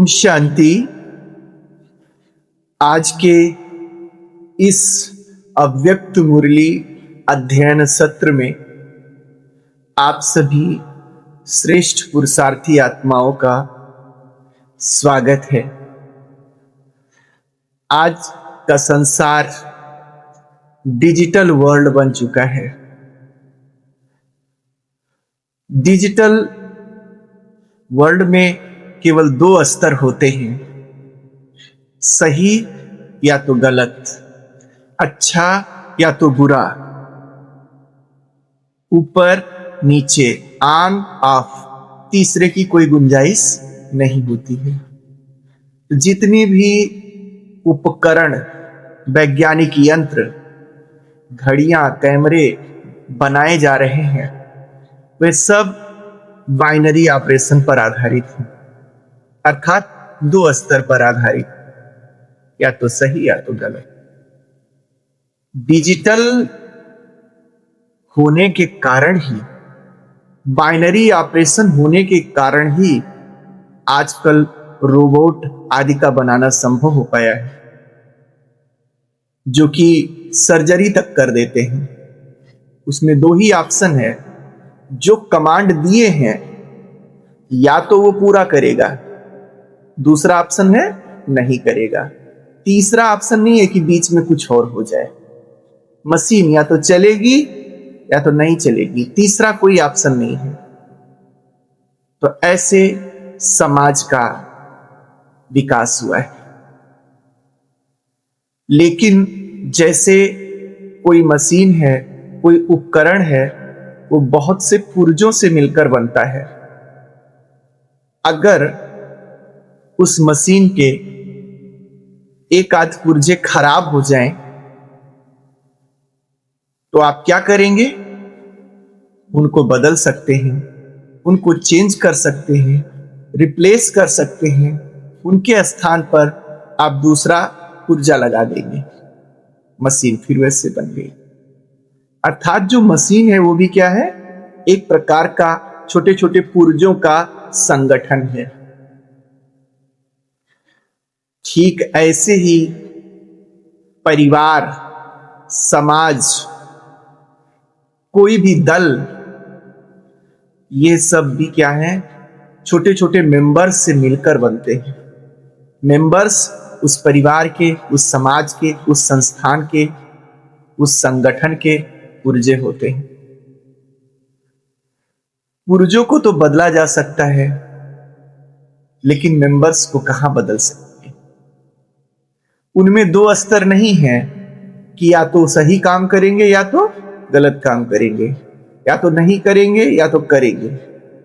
शांति। आज के इस अव्यक्त मुरली अध्ययन सत्र में आप सभी श्रेष्ठ पुरुषार्थी आत्माओं का स्वागत है। आज का संसार डिजिटल वर्ल्ड बन चुका है। डिजिटल वर्ल्ड में केवल दो स्तर होते हैं, सही या तो गलत, अच्छा या तो बुरा, ऊपर नीचे, ऑन ऑफ, तीसरे की कोई गुंजाइश नहीं होती है। जितने भी उपकरण, वैज्ञानिक यंत्र, घड़ियां, कैमरे बनाए जा रहे हैं, वे सब बाइनरी ऑपरेशन पर आधारित हैं, अर्थात दो स्तर पर आधारित, या तो सही या तो गलत। डिजिटल होने के कारण ही, बाइनरी ऑपरेशन होने के कारण ही आजकल रोबोट आदि का बनाना संभव हो पाया है, जो कि सर्जरी तक कर देते हैं। उसमें दो ही ऑप्शन है, जो कमांड दिए हैं या तो वो पूरा करेगा, दूसरा ऑप्शन है नहीं करेगा, तीसरा ऑप्शन नहीं है कि बीच में कुछ और हो जाए। मशीन या तो चलेगी या तो नहीं चलेगी, तीसरा कोई ऑप्शन नहीं है। तो ऐसे समाज का विकास हुआ है। लेकिन जैसे कोई मशीन है, कोई उपकरण है, वो बहुत से पुर्जों से मिलकर बनता है। अगर उस मशीन के एक आध पुर्जे खराब हो जाएं, तो आप क्या करेंगे? उनको बदल सकते हैं, उनको चेंज कर सकते हैं, रिप्लेस कर सकते हैं, उनके स्थान पर आप दूसरा पुर्जा लगा देंगे, मशीन फिर वैसे बन गई। अर्थात जो मशीन है वो भी क्या है? एक प्रकार का छोटे छोटे पुर्जों का संगठन है। ठीक ऐसे ही परिवार, समाज, कोई भी दल, ये सब भी क्या है? छोटे छोटे मेंबर्स से मिलकर बनते हैं। मेंबर्स उस परिवार के, उस समाज के, उस संस्थान के, उस संगठन के पुर्जे होते हैं। पुर्जों को तो बदला जा सकता है, लेकिन मेंबर्स को कहां बदल सकते? उनमें दो स्तर नहीं है कि या तो सही काम करेंगे या तो गलत काम करेंगे, या तो नहीं करेंगे या तो करेंगे।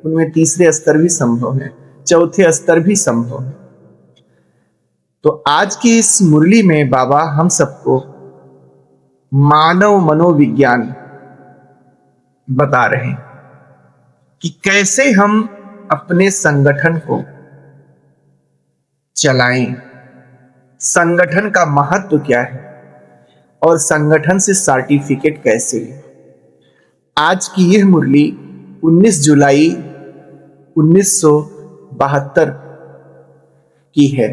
उनमें तीसरे स्तर भी संभव है, चौथे स्तर भी संभव है। तो आज की इस मुरली में बाबा हम सबको मानव मनोविज्ञान बता रहे हैं कि कैसे हम अपने संगठन को चलाएं, संगठन का महत्व क्या है और संगठन से सर्टिफिकेट कैसे लें। आज की यह मुरली 19 जुलाई 1972 की है,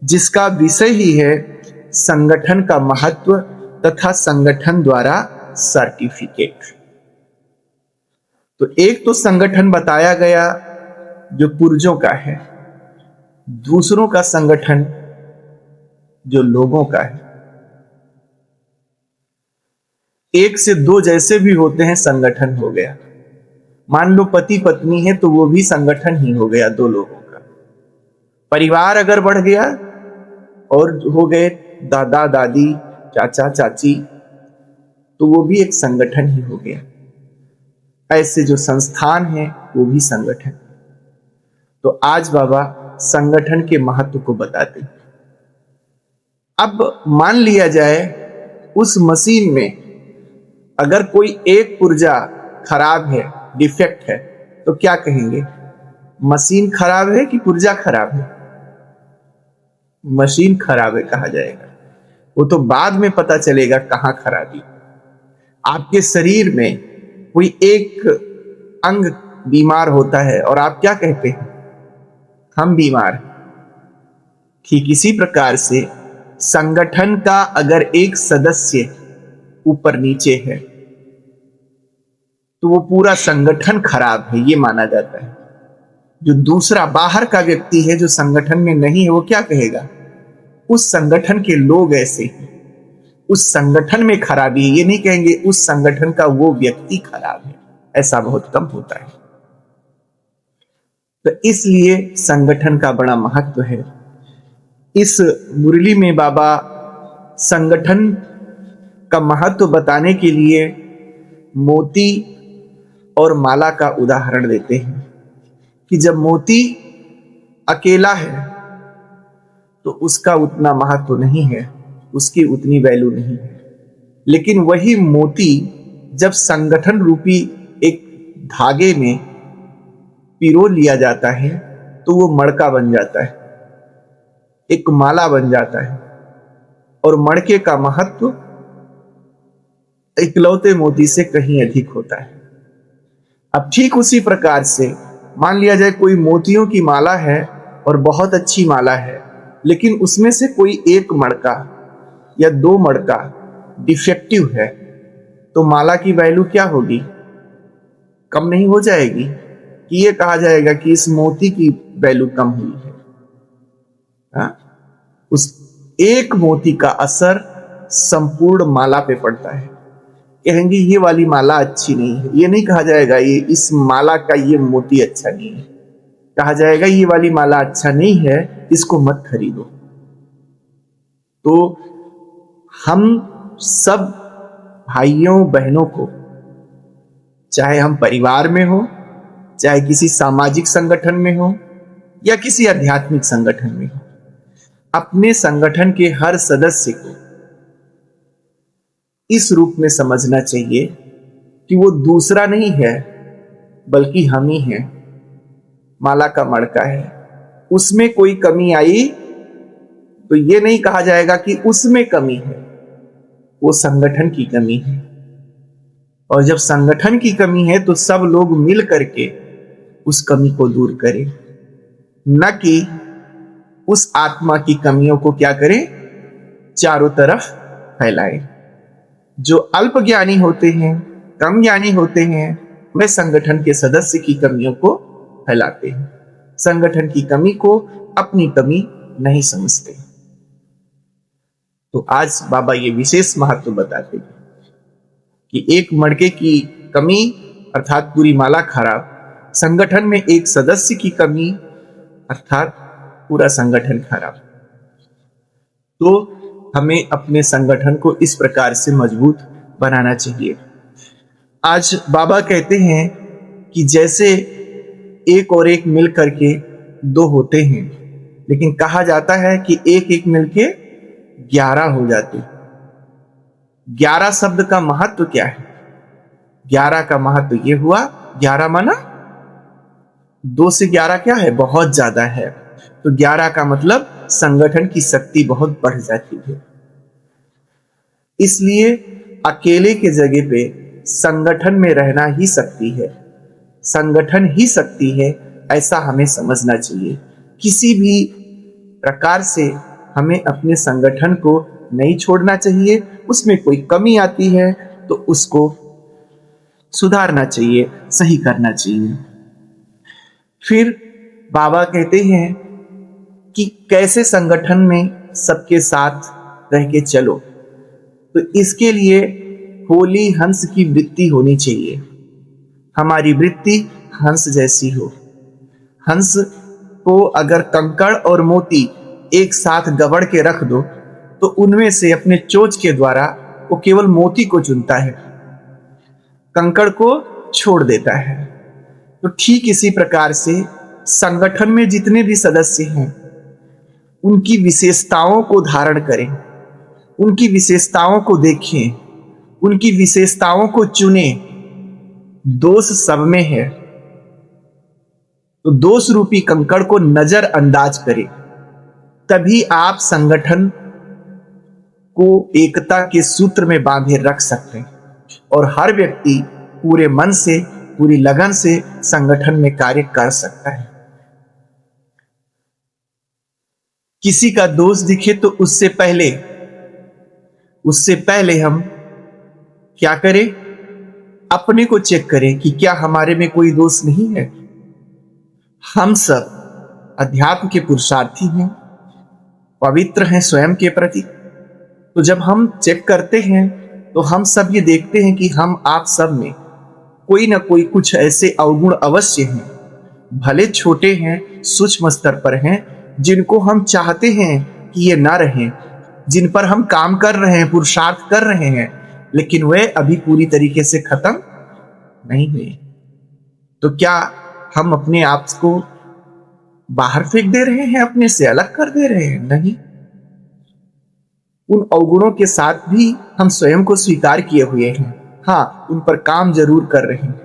जिसका विषय ही है संगठन का महत्व तथा संगठन द्वारा सर्टिफिकेट। तो एक तो संगठन बताया गया जो पुर्जों का है, दूसरों का संगठन जो लोगों का है। एक से दो जैसे भी होते हैं संगठन हो गया। मान लो पति पत्नी है तो वो भी संगठन ही हो गया, दो लोगों का। परिवार अगर बढ़ गया और हो गए दादा दादी, चाचा चाची, तो वो भी एक संगठन ही हो गया। ऐसे जो संस्थान है वो भी संगठन। तो आज बाबा संगठन के महत्व को बताते हैं। अब मान लिया जाए उस मशीन में अगर कोई एक पुर्जा खराब है, डिफेक्ट है, तो क्या कहेंगे? मशीन खराब है कि पुर्जा खराब है? मशीन खराब है कहा जाएगा। वो तो बाद में पता चलेगा कहां खराबी। आपके शरीर में कोई एक अंग बीमार होता है और आप क्या कहते हैं? हम बीमार हैं। ठीक इसी प्रकार से संगठन का अगर एक सदस्य ऊपर नीचे है तो वो पूरा संगठन खराब है, ये माना जाता है। जो दूसरा बाहर का व्यक्ति है जो संगठन में नहीं है, वो क्या कहेगा? उस संगठन के लोग ऐसे हैं, उस संगठन में खराबी है, ये नहीं कहेंगे उस संगठन का वो व्यक्ति खराब है। ऐसा बहुत कम होता है। तो इसलिए संगठन का बड़ा महत्व है। इस मुरली में बाबा संगठन का महत्व बताने के लिए मोती और माला का उदाहरण देते हैं कि जब मोती अकेला है तो उसका उतना महत्व नहीं है, उसकी उतनी वैल्यू नहीं है। लेकिन वही मोती जब संगठन रूपी एक धागे में पिरो लिया जाता है तो वो मड़का बन जाता है, एक माला बन जाता है, और मड़के का महत्व इकलौते मोती से कहीं अधिक होता है। अब ठीक उसी प्रकार से मान लिया जाए कोई मोतियों की माला है और बहुत अच्छी माला है, लेकिन उसमें से कोई एक मड़का या दो मड़का डिफेक्टिव है, तो माला की वैल्यू क्या होगी? कम नहीं हो जाएगी कि ये कहा जाएगा कि इस मोती की वैल्यू कम हुई है। उस एक मोती का असर संपूर्ण माला पे पड़ता है। कहेंगे ये वाली माला अच्छी नहीं है, ये नहीं कहा जाएगा ये इस माला का ये मोती अच्छा नहीं है, कहा जाएगा ये वाली माला अच्छा नहीं है, इसको मत खरीदो। तो हम सब भाइयों बहनों को, चाहे हम परिवार में हो, चाहे किसी सामाजिक संगठन में हो या किसी आध्यात्मिक संगठन में हो, अपने संगठन के हर सदस्य को इस रूप में समझना चाहिए कि वो दूसरा नहीं है बल्कि हम ही हैं। माला का मड़का है, उसमें कोई कमी आई तो ये नहीं कहा जाएगा कि उसमें कमी है, वो संगठन की कमी है। और जब संगठन की कमी है तो सब लोग मिल करके उस कमी को दूर करें, न कि उस आत्मा की कमियों को क्या करें? चारों तरफ फैलाएं। जो अल्प ज्ञानी होते हैं, कम ज्ञानी होते हैं, वे संगठन के सदस्य की कमियों को फैलाते हैं, संगठन की कमी को अपनी कमी नहीं समझते। तो आज बाबा ये विशेष महत्व बताते हैं कि एक मड़के की कमी अर्थात पूरी माला खराब, संगठन में एक सदस्य की कमी अर्थात पूरा संगठन खराब। तो हमें अपने संगठन को इस प्रकार से मजबूत बनाना चाहिए। आज बाबा कहते हैं कि जैसे एक और एक मिल करके दो होते हैं, लेकिन कहा जाता है कि एक एक मिलके 11 हो जाते। 11 शब्द का महत्व क्या है? 11 का महत्व यह हुआ, 11 माना 2 से 11 क्या है? बहुत ज्यादा है। तो 11 का मतलब संगठन की शक्ति बहुत बढ़ जाती है। इसलिए अकेले के जगह पे संगठन में रहना ही शक्ति है, संगठन ही शक्ति है, ऐसा हमें समझना चाहिए। किसी भी प्रकार से हमें अपने संगठन को नहीं छोड़ना चाहिए। उसमें कोई कमी आती है तो उसको सुधारना चाहिए, सही करना चाहिए। फिर बाबा कहते हैं कि कैसे संगठन में सबके साथ रह के चलो, तो इसके लिए होली हंस की वृत्ति होनी चाहिए। हमारी वृत्ति हंस जैसी हो। हंस को अगर कंकड़ और मोती एक साथ गबड़ के रख दो तो उनमें से अपने चोंच के द्वारा वो केवल मोती को चुनता है, कंकड़ को छोड़ देता है। तो ठीक इसी प्रकार से संगठन में जितने भी सदस्य हैं उनकी विशेषताओं को धारण करें, उनकी विशेषताओं को देखें, उनकी विशेषताओं को चुनें। दोष सब में है तो दोष रूपी कंकड़ को नजरअंदाज करें, तभी आप संगठन को एकता के सूत्र में बांधे रख सकते हैं और हर व्यक्ति पूरे मन से, पूरी लगन से संगठन में कार्य कर सकता है। किसी का दोष दिखे तो उससे पहले हम क्या करें? अपने को चेक करें कि क्या हमारे में कोई दोष नहीं है। हम सब अध्यात्म के पुरुषार्थी हैं, पवित्र हैं स्वयं के प्रति। तो जब हम चेक करते हैं तो हम सब ये देखते हैं कि हम आप सब में कोई ना कोई कुछ ऐसे अवगुण अवश्य हैं, भले छोटे हैं, सूक्ष्म स्तर पर हैं, जिनको हम चाहते हैं कि ये ना रहें, जिन पर हम काम कर रहे हैं, पुरुषार्थ कर रहे हैं, लेकिन वे अभी पूरी तरीके से खत्म नहीं हुए। तो क्या हम अपने आप को बाहर फेंक दे रहे हैं, अपने से अलग कर दे रहे हैं? नहीं। उन अवगुणों के साथ भी हम स्वयं को स्वीकार किए हुए हैं। हाँ, उन पर काम जरूर कर रहे हैं।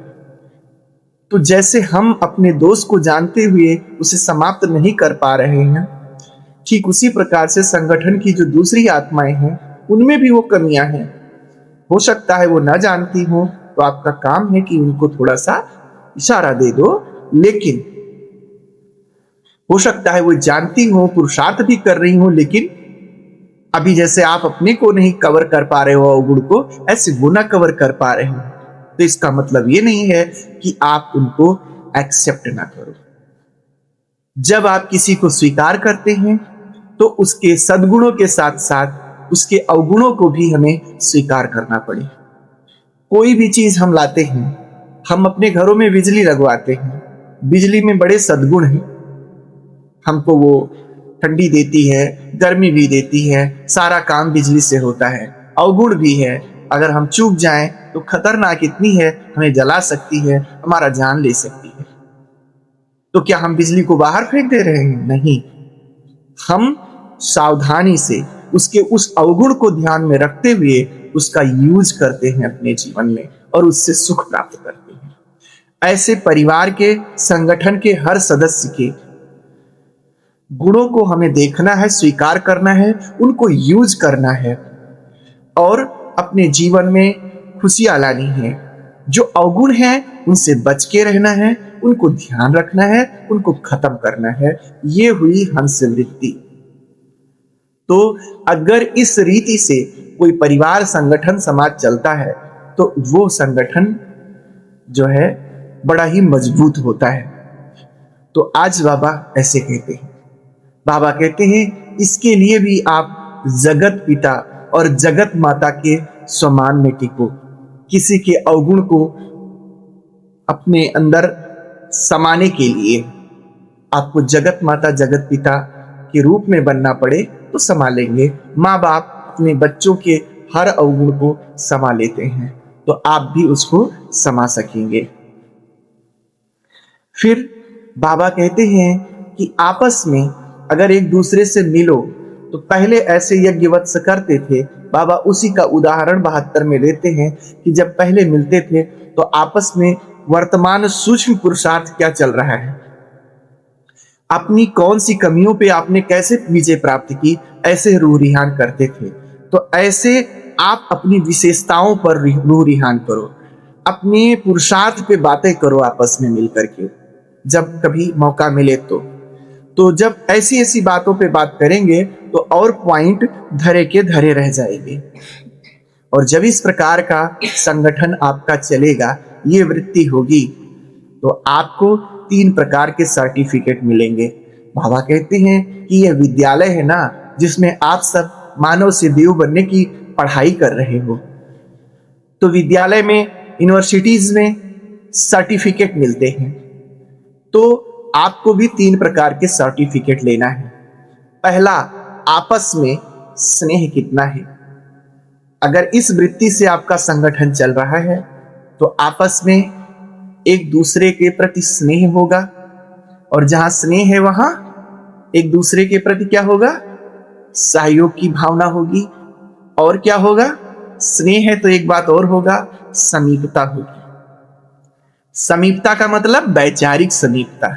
तो जैसे हम अपने दोष को जानते हुए उसे समाप्त नहीं कर पा रहे हैं, ठीक उसी प्रकार से संगठन की जो दूसरी आत्माएं हैं, उनमें भी वो कमियां हैं। हो सकता है वो ना जानती हो, तो आपका काम है कि उनको थोड़ा सा इशारा दे दो। लेकिन हो सकता है वो जानती हो, पुरुषार्थ भी कर रही हो, लेकिन अभी जैसे आप अपने को नहीं कवर कर पा रहे हो अवगुण को, ऐसे वो ना कवर कर पा रहे हो। तो इसका मतलब ये नहीं है कि आप उनको एक्सेप्ट ना करो। जब आप किसी को स्वीकार करते हैं तो उसके सद्गुणों के साथ साथ उसके अवगुणों को भी हमें स्वीकार करना पड़े। कोई भी चीज हम लाते हैं, हम अपने घरों में बिजली लगवाते हैं, बिजली में बड़े सद्गुण हैं। हमको वो ठंडी देती है, गर्मी भी देती है, सारा काम बिजली से होता है। अवगुण भी है, अगर हम चूक जाएं तो खतरनाक इतनी है, हमें जला सकती है, हमारा जान ले सकती है। तो क्या हम बिजली को बाहर फेंक दे रहे हैं? नहीं। हम सावधानी से उसके उस अवगुण को ध्यान में रखते हुए उसका यूज करते हैं अपने जीवन में और उससे सुख प्राप्त करते हैं। ऐसे परिवार के, संगठन के हर सदस्य के गुणों को हमें देखना है, स्वीकार करना है, उनको यूज करना है और अपने जीवन में खुशियां लानी है। जो अवगुण हैं उनसे बच के रहना है, उनको ध्यान रखना है, उनको खत्म करना है। ये हुई हंस वृत्ति। तो अगर इस रीति से कोई परिवार, संगठन, समाज चलता है तो वो संगठन जो है बड़ा ही मजबूत होता है। तो आज बाबा ऐसे कहते हैं, बाबा कहते हैं इसके लिए भी आप जगत पिता और जगत माता के समान में टिको। किसी के अवगुण को अपने अंदर समाने के लिए आपको जगत माता, जगत पिता के रूप में बनना पड़े तो संभालेंगे। माँ बाप अपने बच्चों के हर अवगुण को समा लेते हैं, तो आप भी उसको समा सकेंगे। फिर बाबा कहते हैं कि आपस में अगर एक दूसरे से मिलो तो पहले ऐसे यज्ञवत्स करते थे। बाबा उसी का उदाहरण 72 में देते हैं कि जब पहले मिलते थे तो आपस में वर्तमान सूक्ष्म पुरुषार्थ क्या चल रहा है, अपनी कौन सी कमियों पे आपने कैसे विजय प्राप्त की, ऐसे रूह रिहान करते थे। तो ऐसे आप अपनी विशेषताओं पर रूह रिहान करो, अपने पुरुषार्थ पे बातें करो आपस में मिलकर के, जब कभी मौका मिले तो जब ऐसी ऐसी बातों पे बात करेंगे तो और पॉइंट धरे के धरे रह जाएंगे। और जब इस प्रकार का संगठन आपका चलेगा, ये वृत्ति होगी, तो आपको 3 प्रकार के सर्टिफिकेट मिलेंगे। बाबा कहते हैं कि यह विद्यालय है ना, जिसमें आप सब मानव से देव बनने की पढ़ाई कर रहे हो। तो विद्यालय में, यूनिवर्सिटीज में सर्टिफिकेट मिलते हैं। तो आपको भी 3 प्रकार के सर्टिफिकेट लेना है। पहला, आपस में स्नेह कितना है। अगर इस वृत्ति से आपका संगठन चल रहा है तो आपस में एक दूसरे के प्रति स्नेह होगा, और जहां स्नेह है वहां एक दूसरे के प्रति क्या होगा? सहयोग की भावना होगी। और क्या होगा? स्नेह है तो एक बात और होगा, समीपता होगी। समीपता का मतलब वैचारिक समीपता।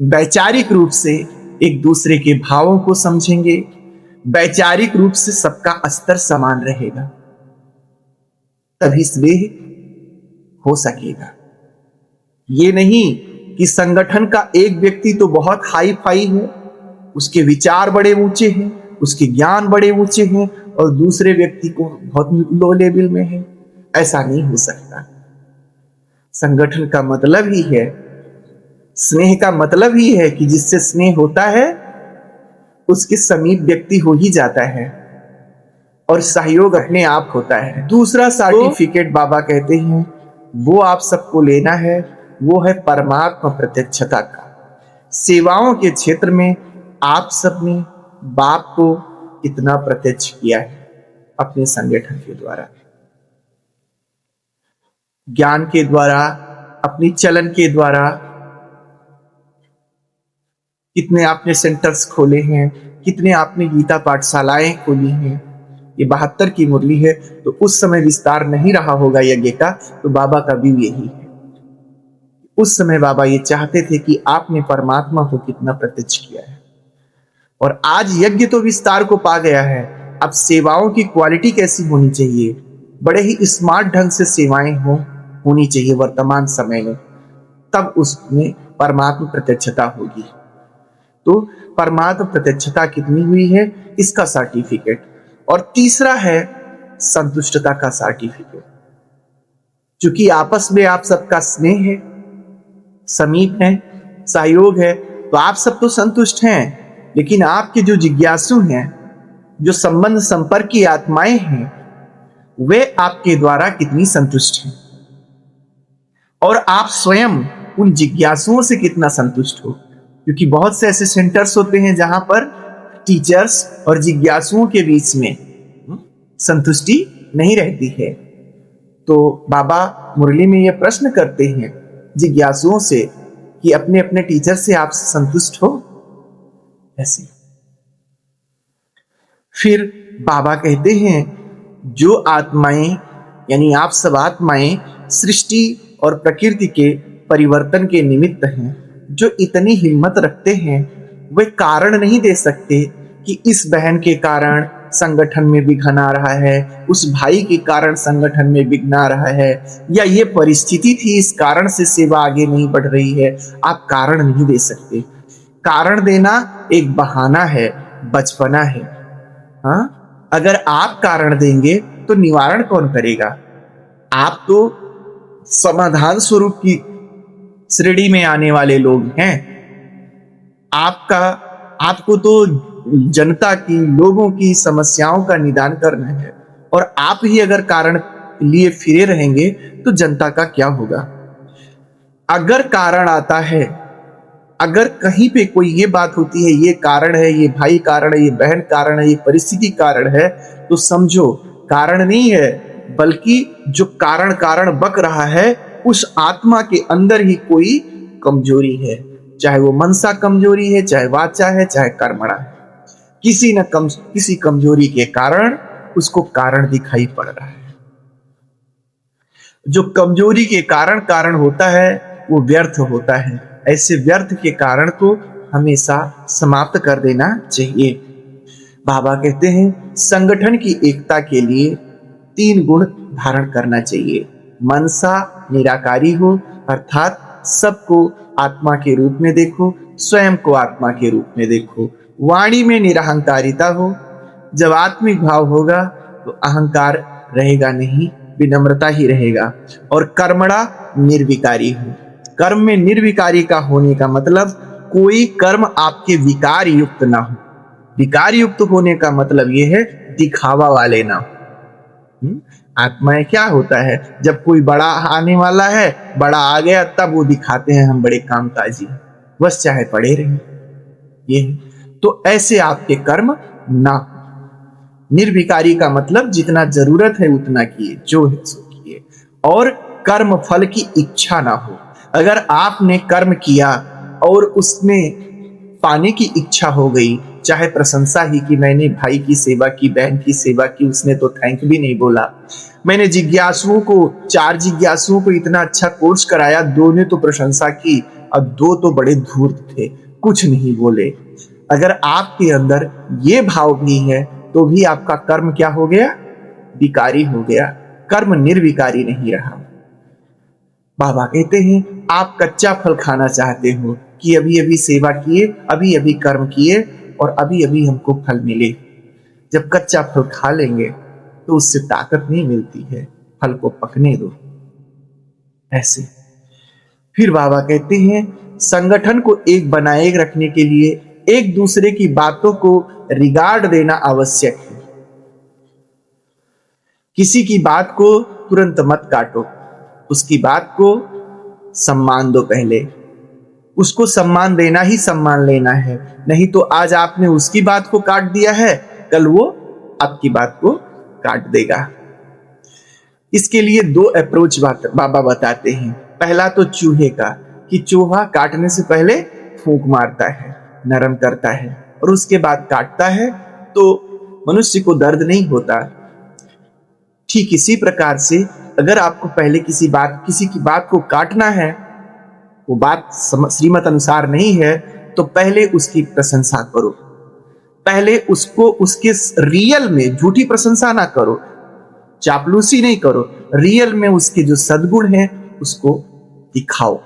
वैचारिक रूप से एक दूसरे के भावों को समझेंगे, वैचारिक रूप से सबका स्तर समान रहेगा, तभी स्नेह हो सकेगा। ये नहीं कि संगठन का एक व्यक्ति तो बहुत हाई फाई है उसके विचार बड़े ऊंचे हैं, उसके ज्ञान बड़े ऊंचे हैं, और दूसरे व्यक्ति को बहुत लो लेवल में है। ऐसा नहीं हो सकता। संगठन का मतलब ही है, स्नेह का मतलब ही है कि जिससे स्नेह होता है उसके समीप व्यक्ति हो ही जाता है और सहयोग अपने आप होता है। दूसरा सर्टिफिकेट बाबा कहते हैं वो आप सबको लेना है, वो है परमात्मा प्रत्यक्षता का। सेवाओं के क्षेत्र में आप सबने बाप को कितना प्रत्यक्ष किया है अपने संगठन के द्वारा, ज्ञान के द्वारा, अपनी चलन के द्वारा। कितने आपने सेंटर्स खोले हैं, कितने आपने गीता पाठशालाएं खोली हैं। ये 72 की मुरली है, तो उस समय विस्तार नहीं रहा होगा यज्ञ का, तो बाबा का भी यही है। उस समय बाबा ये चाहते थे कि आपने परमात्मा को कितना प्रत्यक्ष किया है। और आज यज्ञ तो विस्तार को पा गया है, अब सेवाओं की क्वालिटी कैसी होनी चाहिए, बड़े ही स्मार्ट ढंग से सेवाएं होनी चाहिए वर्तमान समय में, तब उसमें परमात्मा प्रत्यक्षता होगी। तो परमात्मा प्रत्यक्षता कितनी हुई है इसका सर्टिफिकेट। और तीसरा है संतुष्टता का सर्टिफिकेट। क्योंकि आपस में आप सबका स्नेह है, समीप है, सहयोग है, तो आप सब तो संतुष्ट हैं। लेकिन आपके जो जिज्ञासु हैं, जो संबंध संपर्क की आत्माएं हैं, वे आपके द्वारा कितनी संतुष्ट हैं, और आप स्वयं उन जिज्ञासुओं से कितना संतुष्ट हो। क्योंकि बहुत से ऐसे सेंटर्स होते हैं जहां पर टीचर्स और जिज्ञासुओं के बीच में संतुष्टि नहीं रहती है। तो बाबा मुरली में यह प्रश्न करते हैं जिज्ञासुओं से कि अपने अपने टीचर से आप संतुष्ट हो ऐसे। फिर बाबा कहते हैं जो आत्माएं, यानी आप सब आत्माएं सृष्टि और प्रकृति के परिवर्तन के निमित्त हैं, जो इतनी हिम्मत रखते हैं, वे कारण नहीं दे सकते कि इस बहन के कारण संगठन में विघ्न आ रहा है, उस भाई के कारण संगठन में विघ्न आ रहा है, या ये परिस्थिति थी इस कारण से सेवा आगे नहीं बढ़ रही है। आप कारण नहीं दे सकते। कारण देना एक बहाना है, बचपना है। हाँ, अगर आप कारण देंगे तो निवारण कौन करेगा? आप तो समाधान स्वरूप की श्रेणी में आने वाले लोग हैं। आपको तो जनता की, लोगों की समस्याओं का निदान करना है, और आप ही अगर कारण लिए फिरे रहेंगे तो जनता का क्या होगा? अगर कारण आता है, अगर कहीं पे कोई ये बात होती है ये कारण है, ये भाई कारण है, ये बहन कारण है, ये परिस्थिति कारण है, तो समझो कारण नहीं है, बल्कि जो कारण बक रहा है उस आत्मा के अंदर ही कोई कमजोरी है। चाहे वो मनसा कमजोरी है, चाहे वाचा है, चाहे कर्मणा है। किसी कमजोरी के कारण उसको कारण दिखाई पड़ रहा है। जो कमजोरी के कारण होता है वो व्यर्थ होता है। ऐसे व्यर्थ के कारण को हमेशा समाप्त कर देना चाहिए। बाबा कहते हैं संगठन की एकता के लिए 3 गुण धारण करना चाहिए। मनसा निराकारी हो, अर्थात सबको आत्मा के रूप में देखो, स्वयं को आत्मा के रूप में देखो। वाणी में निरहंकारिता हो। जब आत्मिक भाव होगा तो अहंकार रहेगा नहीं, विनम्रता ही रहेगा। और कर्मणा निर्विकारी हो। कर्म में निर्विकारी का होने का मतलब कोई कर्म आपके विकार युक्त ना हो। विकार युक्त होने का मतलब यह है दिखावा वाले ना हो। आत्माएं क्या होता है, जब कोई बड़ा आने वाला है, बड़ा आ गया, तब वो दिखाते हैं हम बड़े कामकाजी, बस चाहे पड़े रहे। ये तो ऐसे आपके कर्म ना। निर्विकारी का मतलब जितना जरूरत है उतना किए, जो है सो किए, और कर्म फल की इच्छा ना हो। अगर आपने कर्म किया और उसमें पाने की इच्छा हो गई, चाहे प्रशंसा ही कि मैंने भाई की सेवा की, बहन की सेवा की, उसने तो थैंक भी नहीं बोला। मैंने जिज्ञासुओं को, 4 जिज्ञासुओं को इतना अच्छा कोर्स कराया, 2 ने तो प्रशंसा की, अब 2 तो बड़े धूर्त थे, कुछ नहीं बोले। अगर आपके अंदर ये भाव भी है तो भी आपका कर्म क्या हो गया? विकारी हो गया। कर्म निर्विकारी नहीं रहा। बाबा कहते हैं आप कच्चा फल खाना चाहते हो कि अभी अभी सेवा किए, अभी अभी कर्म किए, और अभी अभी हमको फल मिले। जब कच्चा फल खा लेंगे तो उससे ताकत नहीं मिलती है, फल को पकने दो। ऐसे फिर बाबा कहते हैं संगठन को एक बनाए रखने के लिए एक दूसरे की बातों को रिगार्ड देना आवश्यक है। किसी की बात को तुरंत मत काटो, उसकी बात को सम्मान दो। पहले उसको सम्मान देना ही सम्मान लेना है, नहीं तो आज आपने उसकी बात को काट दिया है, कल वो आपकी बात को काट देगा। इसके लिए दो अप्रोच बाबा बताते हैं। पहला तो चूहे का, कि चूहा काटने से पहले फूंक मारता है, नरम करता है और उसके बाद काटता है तो मनुष्य को दर्द नहीं होता। ठीक इसी प्रकार से अगर आपको पहले किसी की बात को काटना है, वो बात श्रीमत अनुसार नहीं है, तो पहले उसकी प्रशंसा करो। पहले उसको उसके रियल में, झूठी प्रशंसा ना करो, चापलूसी नहीं करो, रियल में उसके जो सद्गुण हैं उसको दिखाओ।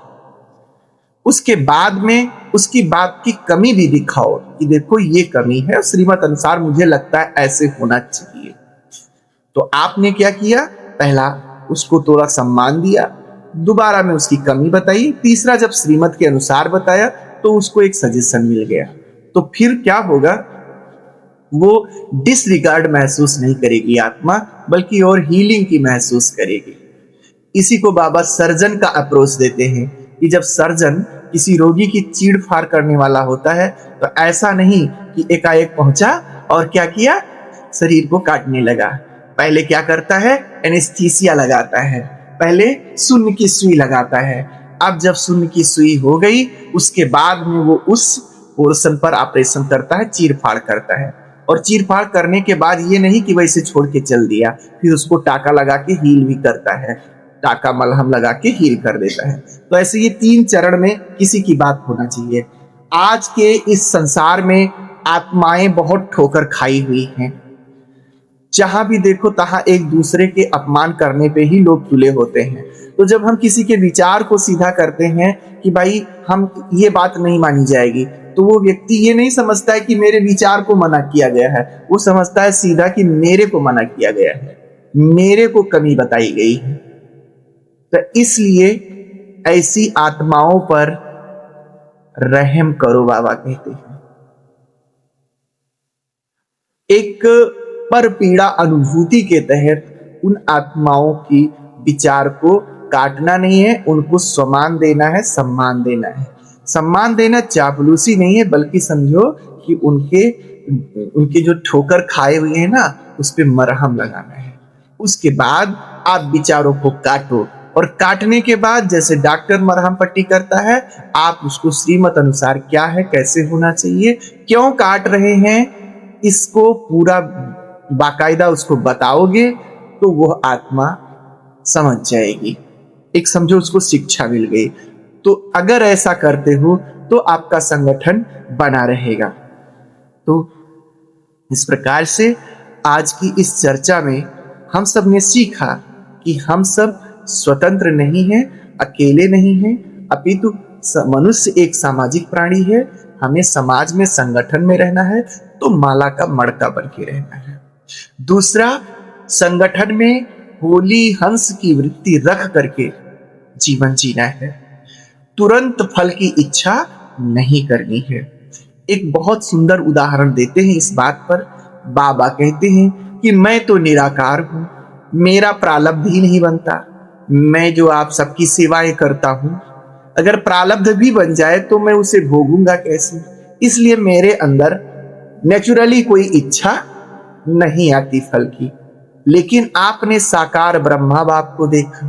उसके बाद में उसकी बात की कमी भी दिखाओ कि देखो ये कमी है, श्रीमत अनुसार मुझे लगता है ऐसे होना चाहिए। तो आपने क्या किया, पहला उसको थोड़ा सम्मान दिया, दोबारा में उसकी कमी बताई, तीसरा जब श्रीमत के अनुसार बताया तो उसको एक सजेशन मिल गया। तो फिर क्या होगा, वो डिसरिगार्ड महसूस नहीं करेगी आत्मा, बल्कि और हीलिंग की महसूस करेगी। इसी को बाबा सर्जन का अप्रोच देते हैं कि जब सर्जन किसी रोगी की चीड़ फाड़ करने वाला होता है तो ऐसा नहीं कि एकाएक पहुंचा और क्या किया, शरीर को काटने लगा। पहले क्या करता है, एनेस्थीसिया लगाता है, पहले शून्य की सुई लगाता है। अब जब शून्य की सुई हो गई उसके बाद में वो उस पोर्शन पर ऑपरेशन करता है, चीर फाड़ करता है। और चीर फाड़ करने के बाद ये नहीं कि वैसे छोड़ के चल दिया, फिर उसको टाका लगा के हील भी करता है, टाका मलहम लगा के हील कर देता है। तो ऐसे ये 3 चरण में किसी की बात होना चाहिए। आज के इस संसार में आत्माएं बहुत ठोकर खाई हुई हैं। जहां भी देखो तहां एक दूसरे के अपमान करने पे ही लोग तुले होते हैं। तो जब हम किसी के विचार को सीधा करते हैं कि भाई हम ये बात नहीं मानी जाएगी, तो वो व्यक्ति ये नहीं समझता है कि मेरे विचार को मना किया गया है, वो समझता है सीधा कि मेरे को मना किया गया है, मेरे को कमी बताई गई है। तो इसलिए ऐसी आत्माओं पर रहम करो, बाबा कहते हैं। एक पर पीड़ा अनुभूति के तहत उन आत्माओं की विचार को काटना नहीं है, उनको सम्मान देना है, सम्मान देना है। सम्मान देना चापलूसी नहीं है, बल्कि समझो कि उनके जो ठोकर खाए हुए हैं ना, उस पे मरहम लगाना है। उसके बाद आप विचारों को काटो, और काटने के बाद जैसे डॉक्टर मरहम पट्टी करता है, आप उसको श्रीमत अनुसार क्या है, कैसे होना चाहिए, क्यों काट रहे हैं, इसको पूरा बाकायदा उसको बताओगे तो वो आत्मा समझ जाएगी। एक समझो उसको शिक्षा मिल गई। तो अगर ऐसा करते हो तो आपका संगठन बना रहेगा। तो इस प्रकार से आज की इस चर्चा में हम सब ने सीखा कि हम सब स्वतंत्र नहीं हैं, अकेले नहीं हैं, अपितु मनुष्य एक सामाजिक प्राणी है। हमें समाज में, संगठन में रहना है तो माला का मड़का बन के रहना है। दूसरा, संगठन में होली हंस की वृत्ति रख करके जीवन जीना है, तुरंत फल की इच्छा नहीं करनी है। एक बहुत सुंदर उदाहरण देते हैं इस बात पर। बाबा कहते हैं कि मैं तो निराकार हूं, मेरा प्रारब्ध ही नहीं बनता, मैं जो आप सबकी सेवाएं करता हूं, अगर प्रारब्ध भी बन जाए तो मैं उसे भोगूंगा कैसे, इसलिए मेरे अंदर नेचुरली कोई इच्छा नहीं आती फल की। लेकिन आपने साकार ब्रह्मा बाप को देखा,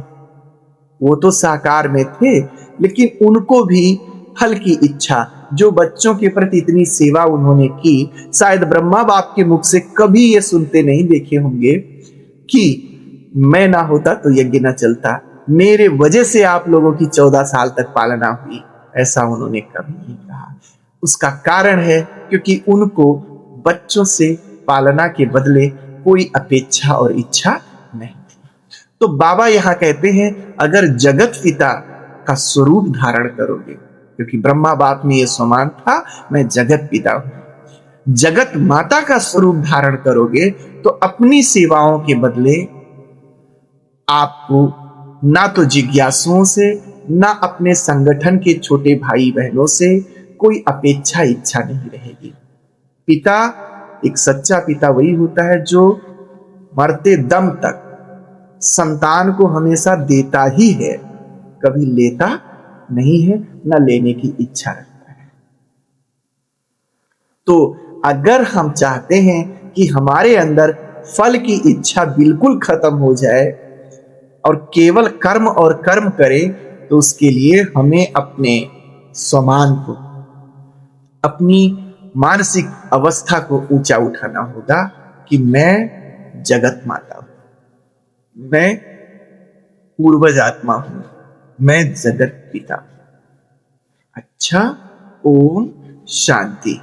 वो तो साकार में थे, लेकिन उनको भी फल की इच्छा, जो बच्चों के प्रति इतनी सेवा उन्होंने की, शायद ब्रह्मा बाप के मुख से कभी ये सुनते नहीं देखे होंगे कि मैं ना होता तो यज्ञ ना चलता, मेरे वजह से आप लोगों की 14 साल तक पालना हुई, ऐसा उन्होंने कभी नहीं कहा। उसका कारण है क्योंकि उनको बच्चों से पालना के बदले कोई अपेक्षा और इच्छा नहीं थी। तो बाबा यहां कहते हैं अगर जगत पिता का स्वरूप धारण करोगे, क्योंकि ब्रह्मा बाप में यह सम्मान था, मैं जगत पिता हूं, जगत माता का स्वरूप धारण करोगे तो अपनी सेवाओं के बदले आपको ना तो जिज्ञासुओं से, ना अपने संगठन के छोटे भाई बहनों से कोई अपेक्षा इच्छा नहीं रहेगी। पिता, एक सच्चा पिता वही होता है जो मरते दम तक संतान को हमेशा देता ही है, कभी लेता नहीं है, ना लेने की इच्छा रखता है। तो अगर हम चाहते हैं कि हमारे अंदर फल की इच्छा बिल्कुल खत्म हो जाए और केवल कर्म और कर्म करें, तो उसके लिए हमें अपने स्वमान को, अपनी मानसिक अवस्था को ऊंचा उठाना होगा कि मैं जगत माता हूं, मैं पूर्वज आत्मा हूं, मैं जगत पिता हूं। अच्छा, ओम शांति।